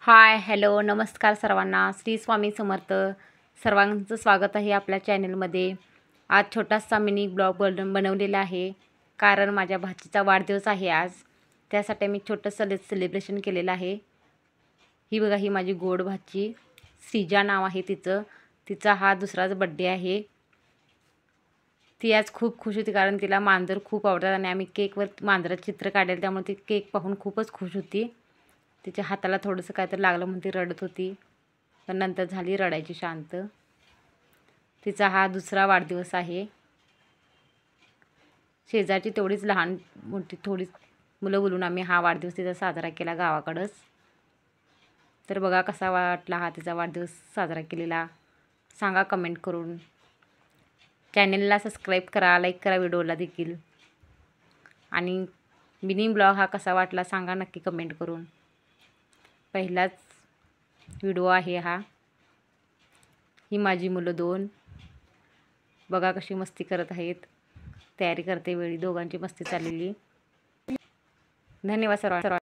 Hi hello नमस्कार सर्वांना. श्री स्वामी समर्थ. सर्वांचं स्वागत आहे आपल्या चॅनलमध्ये. आज छोटासा मिनी ब्लॉग बनवलेला आहे, कारण माझ्या भाचीचा वाढदिवस आहे आज. त्यासाठी मी छोटंसं सेलिब्रेशन केलेलं आहे. ही बघा, ही माझी गोड भाची श्रीजा नाव आहे तिचं. तिचा हा दुसराच बड्डे आहे. ती आज खूप खुश होती, कारण तिला मांजर खूप आवडतात आणि आम्ही केकवर मांजराचं चित्र काढलं, त्यामुळे ती केक पाहून खूपच खुश होती. तिच्या हाताला थोडंसं काहीतरी लागलं म्हणून ती रडत होती, पण नंतर झाली रडायची शांत. तिचा हा दुसरा वाढदिवस आहे. शेजारची तेवढीच लहान मोठी थोडीच मुलं बोलून आम्ही हा वाढदिवस तिचा साजरा केला गावाकडंच. तर बघा कसा वाटला हा तिचा वाढदिवस साजरा केलेला, सांगा कमेंट करून. चॅनलला सबस्क्राईब करा, लाईक करा व्हिडिओला देखील. आणि मिनी ब्लॉग हा कसा वाटला सांगा नक्की कमेंट करून. पहिलाच व्हिडिओ आहे हा. ही माझी मुलं दोन बघा कशी मस्ती करत आहेत. तयारी करते वेळी दोघांची मस्ती चाललेली. धन्यवाद सर्वांना.